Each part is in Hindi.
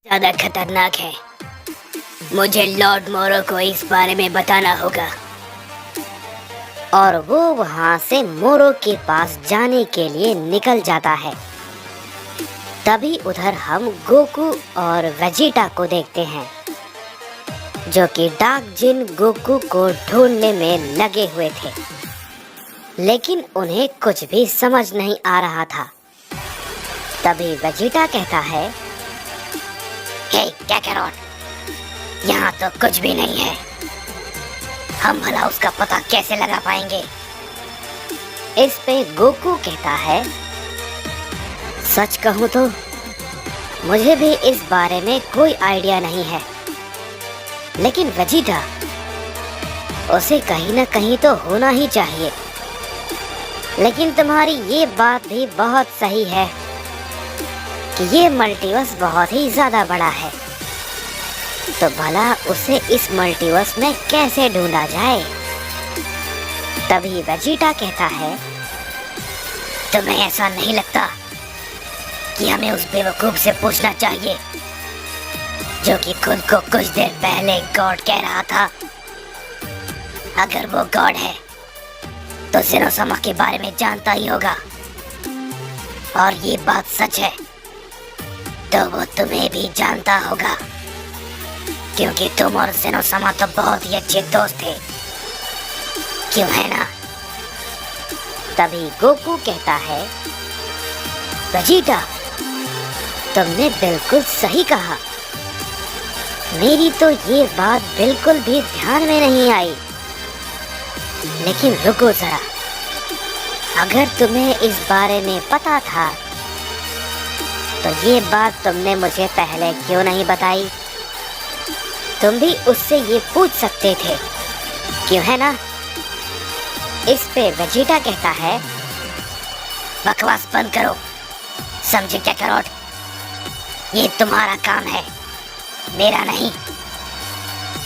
ज्यादा खतरनाक है। मुझे लॉर्ड मोरो को इस बारे में बताना होगा। और वो वहां से मोरो के पास जाने के लिए निकल जाता है। तभी उधर हम गोकू और वेजिटा को देखते हैं, जो कि डार्क जिन गोकू को ढूंढने में लगे हुए थे, लेकिन उन्हें कुछ भी समझ नहीं आ रहा था। तभी वेजिटा कहता है, हे कैकैरॉट, यहाँ तो कुछ भी नहीं है। हम भला उसका पता कैसे लगा पाएंगे? इस पे गोकू कहता है, सच कहूँ तो मुझे भी इस बारे में कोई आइडिया नहीं है, लेकिन वेजिटा, उसे कहीं ना कहीं तो होना ही चाहिए। लेकिन तुम्हारी ये बात भी बहुत सही है कि ये मल्टीवर्स बहुत ही ज्यादा बड़ा है, तो भला उसे इस मल्टीवर्स में कैसे ढूंढा जाए? तभी वेजिटा कहता है, तुम्हें ऐसा नहीं लगता कि हमें उस बेवकूफ से पूछना चाहिए जो कि खुद को कुछ देर पहले गॉड कह रहा था? अगर वो गॉड है तो ज़ेनोसमा के बारे में जानता ही होगा, और ये बात सच है तो वो तुम्हें भी जानता होगा, क्योंकि तुम और ज़ेनोसमा तो बहुत ही अच्छे दोस्त थे, क्यों है ना? तभी गोकू कहता है, वेजिटा, तुमने बिल्कुल सही कहा। मेरी तो ये बात बिल्कुल भी ध्यान में नहीं आई। लेकिन रुको जरा, अगर तुम्हें इस बारे में पता था तो ये बात तुमने मुझे पहले क्यों नहीं बताई? तुम भी उससे ये पूछ सकते थे, क्यों है ना? इस पे वेजिटा कहता है, बकवास बंद करो, समझे कैकैरॉट? ये तुम्हारा काम है, मेरा नहीं।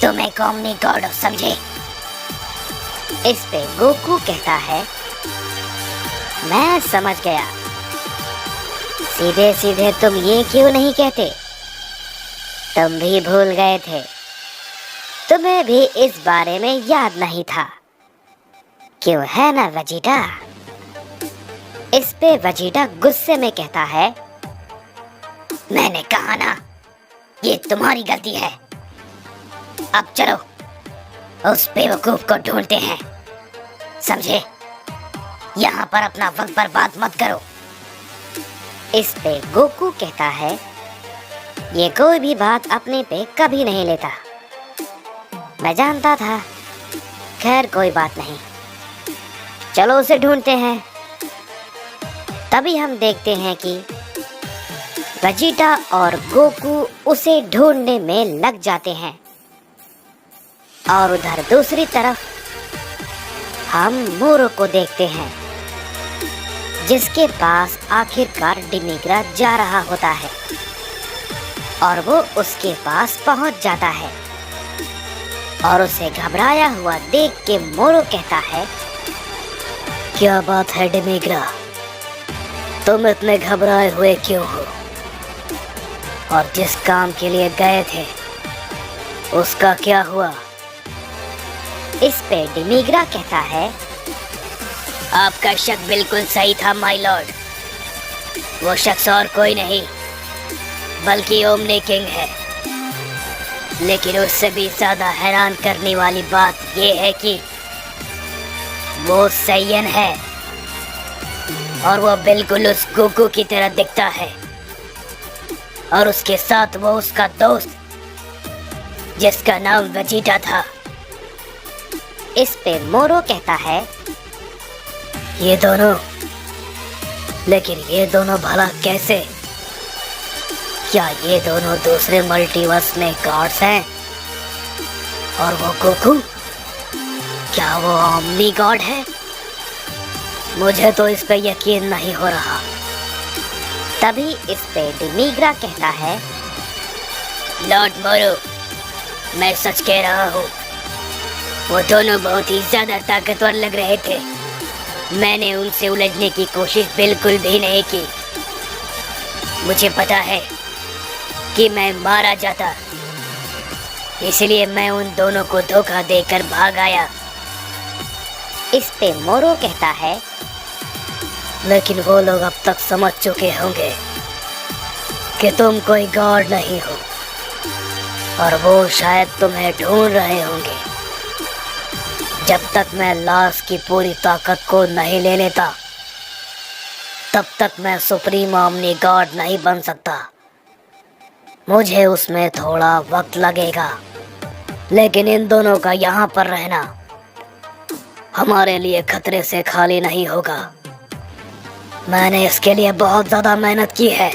तुम एक ओमनी गॉड हो, समझे? इस पे गोकू कहता है, मैं समझ गया। सीधे सीधे तुम ये क्यों नहीं कहते? तुम भी भूल गए थे, तुम्हें भी इस बारे में याद नहीं था, क्यों है ना वेजिटा? इस पे वेजिटा गुस्से में कहता है, मैंने कहा ना, ये तुम्हारी गलती है। अब चलो उस बेवकूफ को ढूंढते हैं, समझे? यहाँ पर अपना वक्त बर्बाद मत करो। इस पे गोकू कहता है, ये कोई भी बात अपने पे कभी नहीं लेता। मैं जानता था। खैर कोई बात नहीं, चलो उसे ढूंढते हैं। तभी हम देखते हैं कि वेजिटा और गोकू उसे ढूंढने में लग जाते हैं, और उधर दूसरी तरफ हम मोरो को देखते हैं, जिसके पास आखिरकार डिमिग्रा जा रहा होता है, और वो उसके पास पहुंच जाता है, और उसे घबराया हुआ देख के मोरो कहता है, क्या बात है डिमिग्रा, तुम इतने घबराए हुए क्यों हो? और जिस काम के लिए गए थे उसका क्या हुआ? इस पे डिमिग्रा कहता है, आपका शक बिल्कुल सही था माय लॉर्ड। वो शख्स और कोई नहीं बल्कि ओमनी किंग है। लेकिन उससे भी ज्यादा हैरान करने वाली बात ये है कि वो सैयन है, और वो बिल्कुल उस गोकू की तरह दिखता है, और उसके साथ वो उसका दोस्त जिसका नाम वेजिटा था। इस पे मोरो कहता है, ये दोनों, लेकिन ये दोनों भला कैसे? क्या ये दोनों दूसरे मल्टीवर्स में गॉड्स हैं? और वो गोकू, क्या वो ओमनी गॉड है? मुझे तो इस पे यकीन नहीं हो रहा। तभी इस पे डिमिग्रा कहता है, लॉर्ड मोरो, मैं सच कह रहा हूँ, वो दोनों बहुत ही ज्यादा ताकतवर लग रहे थे। मैंने उनसे उलझने की कोशिश बिल्कुल भी नहीं की। मुझे पता है कि मैं मारा जाता, इसलिए मैं उन दोनों को धोखा देकर भाग आया। इस पे मोरो कहता है, लेकिन वो लोग अब तक समझ चुके होंगे कि तुम कोई गॉड नहीं हो, और वो शायद तुम्हें ढूंढ रहे होंगे। जब तक मैं लाश की पूरी ताकत को नहीं ले लेता, तब तक मैं सुप्रीम ओमनी गॉड नहीं बन सकता। मुझे उसमें थोड़ा वक्त लगेगा, लेकिन इन दोनों का यहाँ पर रहना हमारे लिए खतरे से खाली नहीं होगा। मैंने इसके लिए बहुत ज़्यादा मेहनत की है,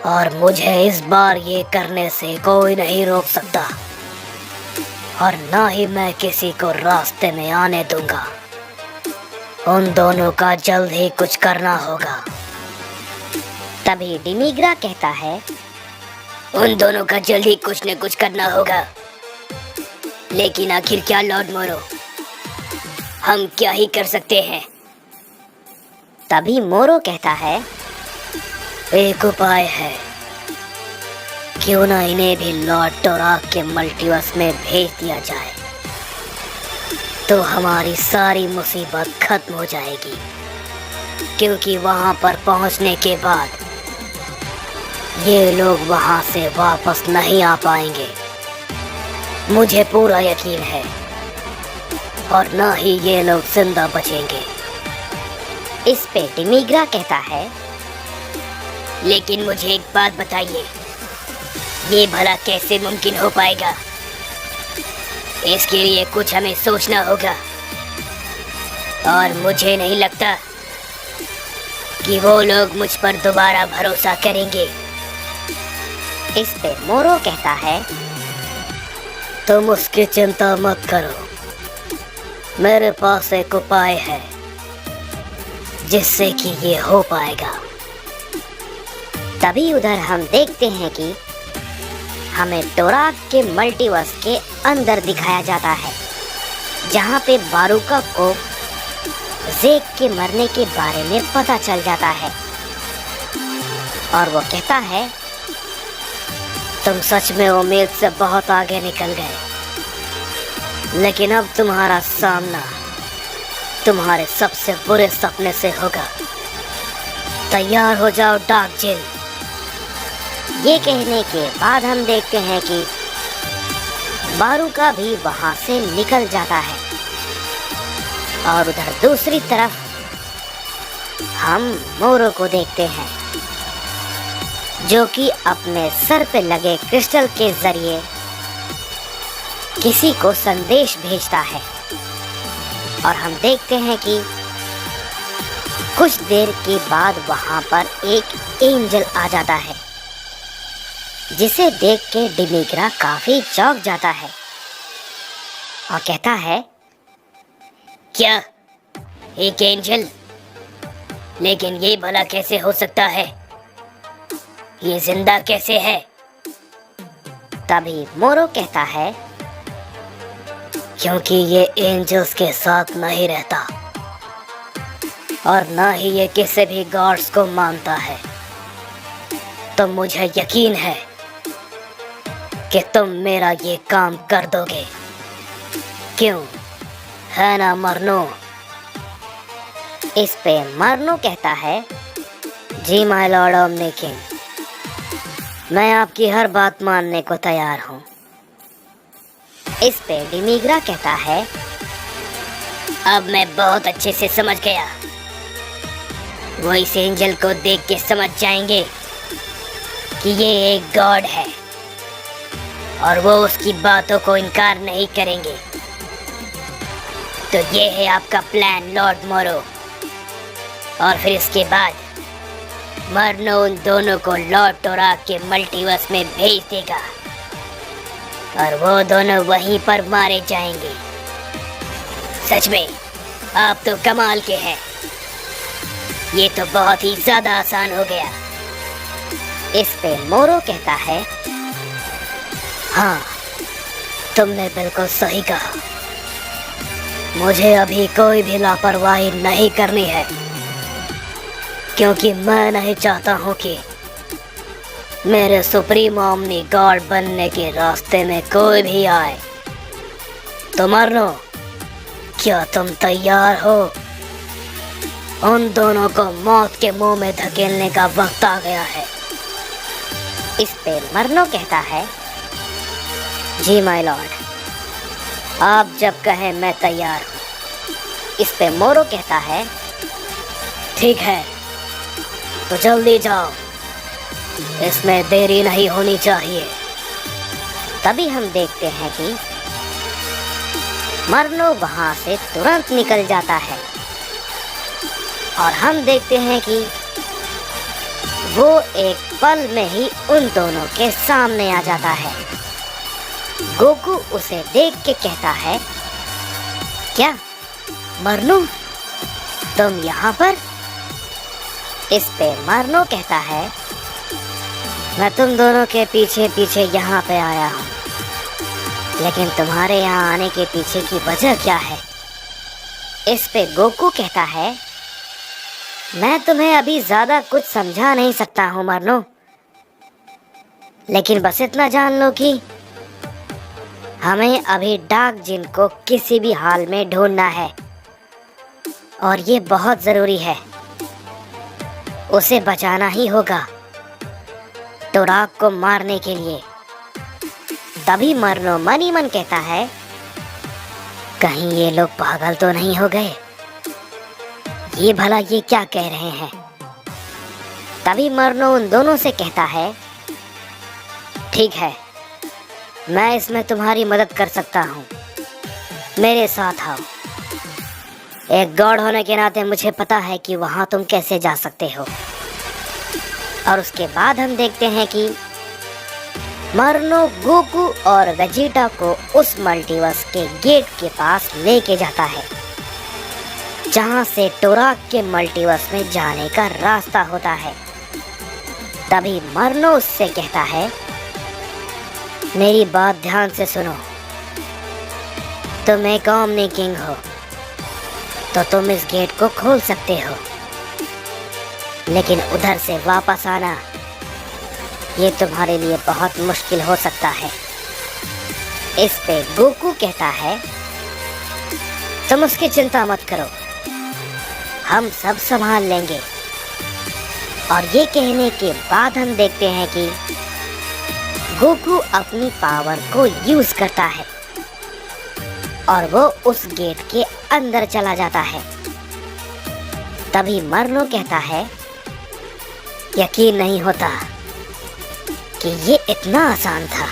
और मुझे इस बार ये करने से कोई नहीं रोक सकता, और ना ही मैं किसी को रास्ते में आने दूंगा। उन दोनों का जल्द ही कुछ करना होगा। तभी डिमिग्रा कहता है, उन दोनों का जल्द ही कुछ न कुछ करना होगा, लेकिन आखिर क्या लॉर्ड मोरो, हम क्या ही कर सकते हैं? तभी मोरो कहता है, एक उपाय है। क्यों ना इन्हें भी लॉर्ड टोराक के मल्टीवर्स में भेज दिया जाए, तो हमारी सारी मुसीबत खत्म हो जाएगी। क्योंकि वहां पर पहुंचने के बाद ये लोग वहां से वापस नहीं आ पाएंगे, मुझे पूरा यकीन है, और ना ही ये लोग जिंदा बचेंगे। इस पे डिमिग्रा कहता है, लेकिन मुझे एक बात बताइए, ये भला कैसे मुमकिन हो पाएगा? इसके लिए कुछ हमें सोचना होगा, और मुझे नहीं लगता कि वो लोग मुझ पर दोबारा भरोसा करेंगे। इस पे मोरो कहता है, तुम उसकी चिंता मत करो, मेरे पास एक उपाय है जिससे कि ये हो पाएगा। तभी उधर हम देखते हैं कि हमें टोराक के मल्टीवर्स के अंदर दिखाया जाता है, जहाँ पे बारूका को ज़ेक के मरने के बारे में पता चल जाता है, और वो कहता है, तुम सच में उम्मीद से बहुत आगे निकल गए, लेकिन अब तुम्हारा सामना तुम्हारे सबसे बुरे सपने से होगा। तैयार हो जाओ डार्क जिन। ये कहने के बाद हम देखते हैं कि बारूका भी वहां से निकल जाता है, और उधर दूसरी तरफ हम मोरो को देखते हैं, जो कि अपने सर पे लगे क्रिस्टल के जरिए किसी को संदेश भेजता है। और हम देखते हैं कि कुछ देर के बाद वहां पर एक एंजल आ जाता है, जिसे देख के डिमिग्रा काफी चौंक जाता है और कहता है, क्या एक एंजल? लेकिन ये भला कैसे हो सकता है? ये जिंदा कैसे है? तभी मोरो कहता है, क्योंकि ये एंजल्स के साथ नहीं रहता, और ना ही ये किसी भी गॉड्स को मानता है। तो मुझे यकीन है कि तुम मेरा ये काम कर दोगे। क्यों है ना मरनो? इस पे मरनो कहता है, जी माय लॉर्ड ओमनी किंग, मैं आपकी हर बात मानने को तैयार हूँ। इस पे डिमिग्रा कहता है, अब मैं बहुत अच्छे से समझ गया। वो इस एंजल को देख के समझ जाएंगे कि ये एक गॉड है, और वो उसकी बातों को इनकार नहीं करेंगे। तो ये है आपका प्लान लॉर्ड मोरो। और फिर इसके बाद मरनो उन दोनों को लॉर्ड टोराक के मल्टीवर्स में भेज देगा, और वो दोनों वहीं पर मारे जाएंगे। सच में आप तो कमाल के हैं। ये तो बहुत ही ज्यादा आसान हो गया। इस पे मोरो कहता है, हाँ, तुमने बिल्कुल सही कहा। मुझे अभी कोई भी लापरवाही नहीं करनी है, क्योंकि मैं नहीं चाहता हूँ कि मेरे सुप्रीम ओमनी गॉड बनने के रास्ते में कोई भी आए तो मरनो, क्या तुम तैयार हो? उन दोनों को मौत के मुंह में धकेलने का वक्त आ गया है। इस पे मरनो कहता है, जी माय लॉर्ड, आप जब कहें मैं तैयार हूँ। इस पे मोरो कहता है, ठीक है, तो जल्दी जाओ, इसमें देरी नहीं होनी चाहिए। तभी हम देखते हैं कि मरनो वहां से तुरंत निकल जाता है और हम देखते हैं कि वो एक पल में ही उन दोनों के सामने आ जाता है। गोकू उसे देख के कहता है, क्या मरनो, तुम यहाँ पर? इस पे मरनो कहता है, मैं तुम दोनों के पीछे पीछे यहाँ पे आया हूँ, लेकिन तुम्हारे यहाँ आने के पीछे की वजह क्या है? इस पे गोकू कहता है, मैं तुम्हें अभी ज्यादा कुछ समझा नहीं सकता हूँ मरनो, लेकिन बस इतना जान लो कि हमें अभी डार्क जिन को किसी भी हाल में ढूंढना है और ये बहुत जरूरी है। उसे बचाना ही होगा टोराक को मारने के लिए। तभी मरनो मन ही मन कहता है, कहीं ये लोग पागल तो नहीं हो गए? ये भला ये क्या कह रहे हैं? तभी मरनो उन दोनों से कहता है, ठीक है, मैं इसमें तुम्हारी मदद कर सकता हूँ, मेरे साथ आओ। एक गॉड होने के नाते मुझे पता है कि वहाँ तुम कैसे जा सकते हो। और उसके बाद हम देखते हैं कि मरनो गोकू और वेजिटा को उस मल्टीवर्स के गेट के पास लेके जाता है, जहाँ से टोराक के मल्टीवर्स में जाने का रास्ता होता है। तभी मरनो उससे कहता है, मेरी बात ध्यान से सुनो, तुम एक ओमनी किंग हो तो तुम इस गेट को खोल सकते हो, लेकिन उधर से वापस आना ये तुम्हारे लिए बहुत मुश्किल हो सकता है। इस पे गोकू कहता है, तुम उसकी चिंता मत करो, हम सब संभाल लेंगे। और ये कहने के बाद हम देखते हैं कि गोकू अपनी पावर को यूज करता है और वो उस गेट के अंदर चला जाता है। तभी मरनो कहता है, यकीन नहीं होता कि ये इतना आसान था।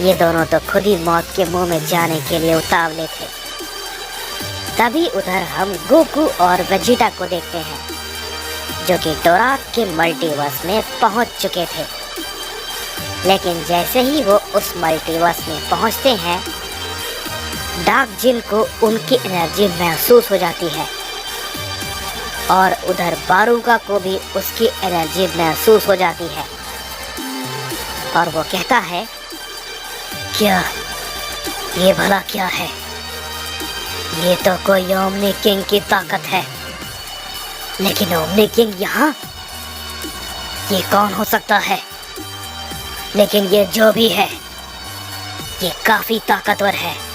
ये दोनों तो खुद ही मौत के मुंह में जाने के लिए उतावले थे। तभी उधर हम गोकू और वेजिटा को देखते हैं, जो कि टोराक के मल्टीवर्स में पहुंच चुके थे। लेकिन जैसे ही वो उस मल्टीवर्स में पहुंचते हैं, डार्क जिन को उनकी एनर्जी महसूस हो जाती है और उधर बारूका को भी उसकी एनर्जी महसूस हो जाती है और वो कहता है, क्या ये भला क्या है? ये तो कोई ओमनी किंग की ताकत है, लेकिन ओमनी किंग यहाँ? ये कौन हो सकता है? लेकिन ये जो भी है, ये काफी ताकतवर है।